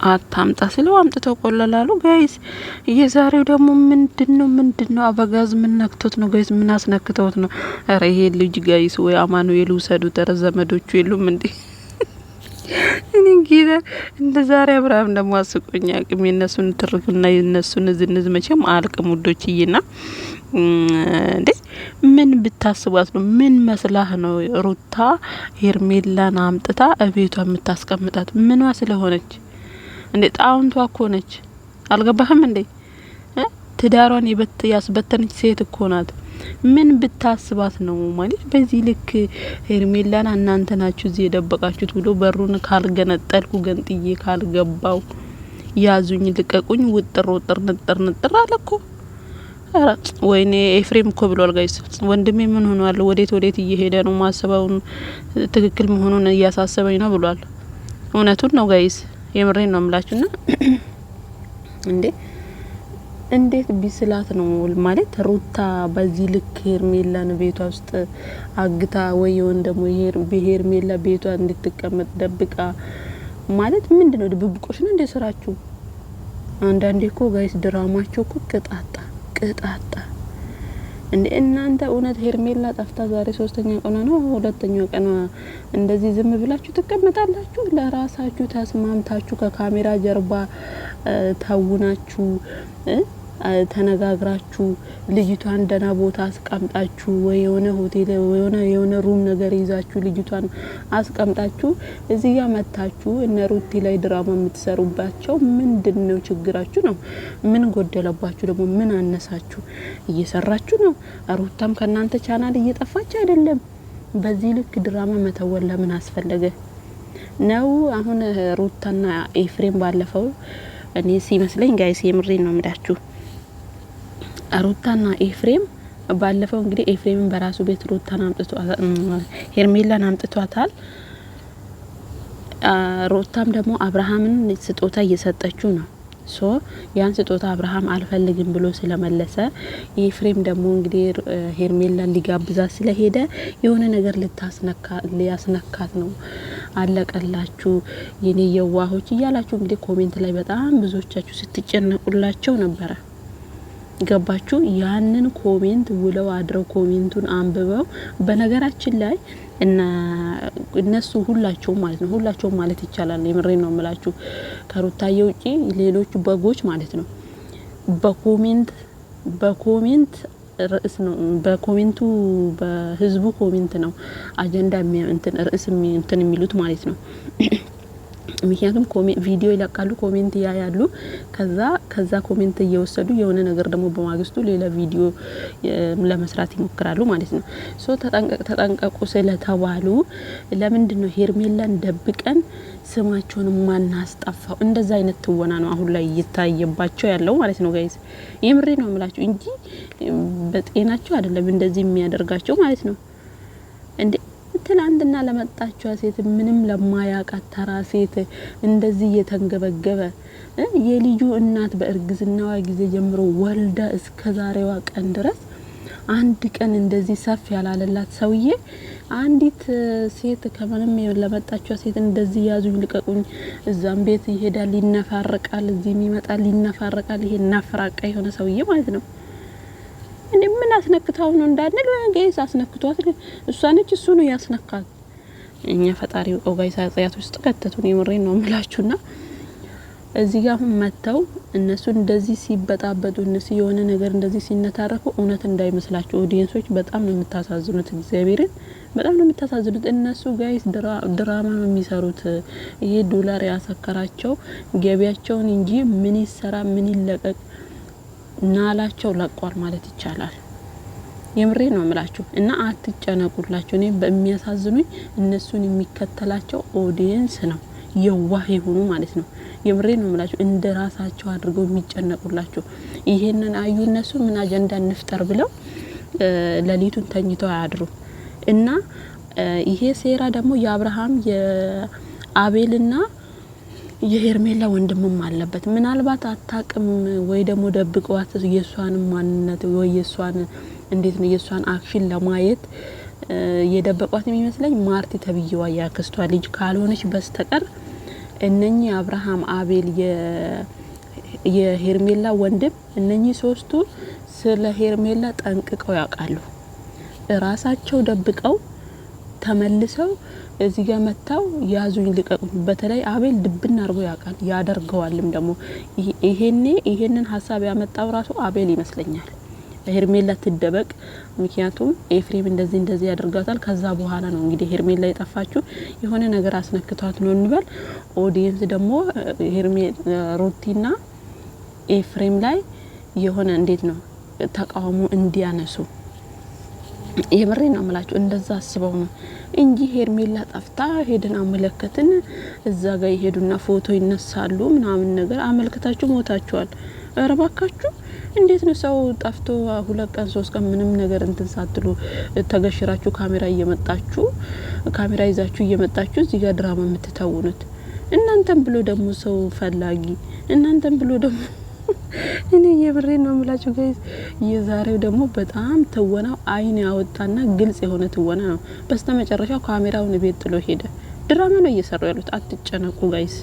አታምጣ ስለው አምጥተው ቆለላሉ ጋይስ። የዛሬው ደግሞ ምንድነው አበጋዝ ምን ነክቶት ነው ጋይስ? ምን አስነክተውት ነው? አረ ይሄ ልጅ ጋይስ ወይ አማኑኤል ውሰዱት። ኧረ ዘመዶቹ የሉም እንዴ? እኔ ጌታ እንደ ዛሬ አብርሃም ደግሞ አስቆኛ አቅም የነሱን ትርክና የነሱን ዝንዝ መቼም አልቅም ውዶችዬና እንዴ ምን ብታስቧት ነው? ምን መስላህ ነው ሩታ ሄርሜላን አምጥታ እቤቷ የምታስቀምጣት? ምኗ ስለሆነች እንዴ? ጣውንቷ እኮ ነች። አልገባህም እንዴ? ትዳሯን ያስበተነች ሴት እኮ ናት። ምን ብታስባት ነው ማለት በዚህ ልክ ሄርሜላን እናንተ ናችሁ እዚህ የደበቃችሁት ብሎ በሩን ካልገነጠልኩ ገንጥዬ ካልገባው ያዙኝ ልቀቁኝ ውጥር ንጥር አለኮ። አረ ወይኔ ኤፍሬም እኮ ብሏል ጋይስ። ወንድሜ ምን ሆኗል? ወዴት እየሄደ ነው? ማሰባውን ትክክል መሆኑን እያሳሰበኝ ነው ብሏል። እውነቱን ነው ጋይስ፣ የምሬን ነው ምላችሁና እንዴ እንዴት ቢስላት ነው ማለት ሩታ በዚህ ልክ ሄርሜላን ቤቷ ውስጥ አግታ ወይ ደግሞ ሄርሜላ ቤቷ እንድትቀመጥ ደብቃ ማለት ምንድነው? ድብብቆሽ ነው እንደ ስራችሁ። አንዳንዴ እኮ ጋይስ ድራማቸው እኮ ቅጣጣ እንዴ እናንተ እውነት ሄርሜላ ጠፍታ ዛሬ 3ኛ ቀኗ ነው 2ኛው ቀኗ እንደዚህ ዝም ብላችሁ ትቀመጣላችሁ? ለራሳችሁ ተስማምታችሁ ከካሜራ ጀርባ ታውናችሁ ተነጋግራችሁ ልጅቷን ደና ቦታ አስቀምጣችሁ ወይ የሆነ ሆቴል ወይ የሆነ ሩም ነገር ይዛችሁ ልጅቷን አስቀምጣችሁ እዚህ ጋር መታችሁ እነ ሩቲ ላይ ድራማ የምትሰሩባቸው ምንድነው ችግራችሁ ነው? ምን ጎደለባችሁ ደግሞ? ምን አነሳችሁ? እየሰራችሁ ነው። ሩታም ከናንተ ቻናል እየጠፋች አይደለም። በዚህ ልክ ድራማ መተወል ለምን አስፈለገ ነው? አሁን ሩታና ኤፍሬም ባለፈው እኔ ሲመስለኝ ጋይስ የምሬን ነው የምላችሁ ሩታና ኤፍሬም ባለፈው እንግዲህ ኤፍሬምን በራሱ ቤት ሩታን ሄርሜላን አምጥቷታል። ሩታም ደግሞ አብርሃምን ስጦታ እየሰጠችው ነው። ሶ ያን ስጦታ አብርሃም አልፈልግም ብሎ ስለመለሰ ኤፍሬም ደግሞ እንግዲህ ሄርሜላን ሊጋብዛት ስለሄደ የሆነ ነገር ሊያስነካት ነው። አለቀላችሁ የኔ የዋሆች እያላችሁ እንግዲህ ኮሜንት ላይ በጣም ብዙዎቻችሁ ስትጨነቁላቸው ነበረ። ገባችሁ? ያንን ኮሜንት ውለው አድረው ኮሜንቱን አንብበው በነገራችን ላይ እነሱ ሁላቸውም ማለት ነው ሁላቸውም ማለት ይቻላል የምሬን ነው የምላችሁ ከሩታዬ ውጪ ሌሎች በጎች ማለት ነው በኮሜንት ርዕስ ነው በኮሜንቱ በህዝቡ ኮሜንት ነው አጀንዳ ርዕስ የሚሉት ማለት ነው። ምክንያቱም ቪዲዮ ይለቃሉ ኮሜንት ያያሉ ከዛ ኮሜንት እየወሰዱ የሆነ ነገር ደግሞ በማግስቱ ሌላ ቪዲዮ ለመስራት ይሞክራሉ ማለት ነው። ሶ ተጠንቀቁ ስለተባሉ ለምንድነው ሄርሜላን ደብቀን ስማቸውን ማናስጠፋው? እንደዛ አይነት ትወና ነው አሁን ላይ እየታየባቸው ያለው ማለት ነው ጋይስ። የምሬ ነው የምላችሁ እንጂ በጤናቸው አይደለም እንደዚህ የሚያደርጋቸው ማለት ነው እንዴ ትላንትና ለመጣችው ሴት ምንም ለማያውቃት ተራ ሴት እንደዚህ የተንገበገበ የልጁ እናት በእርግዝናዋ ጊዜ ጀምሮ ወልዳ እስከ ዛሬዋ ቀን ድረስ አንድ ቀን እንደዚህ ሰፍ ያላለላት ሰውዬ አንዲት ሴት ከማንም ለመጣችው ሴት እንደዚህ ያዙኝ ልቀቁኝ እዛም ቤት ይሄዳል ይነፋረቃል እዚህ ይመጣል ይነፋረቃል። ይሄ ናፍራቃ የሆነ ሰውዬ ማለት ነው። እንዴ ምን አስነክታው ነው እንዳንል ጋይስ አስነክቷት እሷ ነች እሱ ነው ያስነካል። እኛ ፈጣሪው ጋይስ አጽያት ውስጥ ከተቱን የምሬን ነው ምላችሁና እዚህ ጋር መተው እነሱ እንደዚህ ሲበጣበጡ እነሱ የሆነ ነገር እንደዚህ ሲነታረኩ እውነት እንዳይመስላችሁ ኦዲየንሶች በጣም ነው የምታሳዝኑት። እግዚአብሔርን በጣም ነው የምታሳዝኑት። እነሱ ጋይስ ድራማ ነው የሚሰሩት። ይሄ ዶላር ያሰከራቸው ገቢያቸውን እንጂ ምን ይሰራ ምን ይለቀቅ ናላቸው ለቋል ማለት ይቻላል። የምሬ ነው የምላችሁ እና አትጨነቁላችሁ። እኔ በሚያሳዝኑኝ እነሱን የሚከተላቸው ኦዲየንስ ነው የዋህ የሆኑ ማለት ነው። የምሬ ነው የምላችሁ እንደ ራሳቸው አድርገው የሚጨነቁላችሁ። ይሄንን አዩ እነሱ ምን አጀንዳ እንፍጠር ብለው ለሊቱን ተኝተው አያድሩ እና ይሄ ሴራ ደግሞ የአብርሃም የአቤልና የሄርሜላ ወንድምም አለበት። ምናልባት አታቅም ወይ ደግሞ ደብቀዋት የሷን ማንነት ወይ የሷን እንዴት ነው የሷን አክሽን ለማየት የደበቋት የሚመስለኝ ማርቲ ተብየዋ ያክስቷ ልጅ ካልሆነች በስተቀር እነኚህ አብርሃም፣ አቤል፣ የሄርሜላ ወንድም እነኚህ ሶስቱ ስለ ሄርሜላ ጠንቅቀው ያውቃሉ። ራሳቸው ደብቀው ተመልሰው እዚህ ጋር መታው ያዙኝ ልቀቁኝ። በተለይ አቤል ድብና አርጎ ያውቃል ያደርገዋልም ደግሞ። ይሄንን ሀሳብ ያመጣው ራሱ አቤል ይመስለኛል። ሄርሜላ ትደበቅ፣ ምክንያቱም ኤፍሬም እንደዚህ ያደርጋታል። ከዛ በኋላ ነው እንግዲህ ሄርሜላ የጠፋችው የሆነ ነገር አስነክቷት ነው እንበል። ኦዲየንስ ደግሞ ሩቲና ኤፍሬም ላይ የሆነ እንዴት ነው ተቃውሞ እንዲያነሱ የምሬ ነው የምላችሁ። እንደዛ አስበው ነው እንጂ ሄርሜላ ጠፍታ ሄደን አመለከትን እዛ ጋር ይሄዱና ፎቶ ይነሳሉ ምናምን ነገር አመልክታችሁ ሞታችኋል። እረባካችሁ እንዴት ነው ሰው ጠፍቶ 2 ቀን 3 ቀን ምንም ነገር እንትን ሳትሉ ተገሽራችሁ ካሜራ ይዛችሁ እየመጣችሁ እዚህ ጋር ድራማ የምትተውኑት? እናንተም ብሎ ደግሞ ሰው ፈላጊ እናንተም ብሎ ደግሞ እኔ የብሬ ነው የምላችሁ ጋይስ። የዛሬው ደግሞ በጣም ትወናው አይን ያወጣና ግልጽ የሆነ ትወና ነው። በስተመጨረሻው ካሜራውን ቤት ጥሎ ሄደ። ድራማ ነው እየሰሩ ያሉት። አትጨነቁ ጋይስ።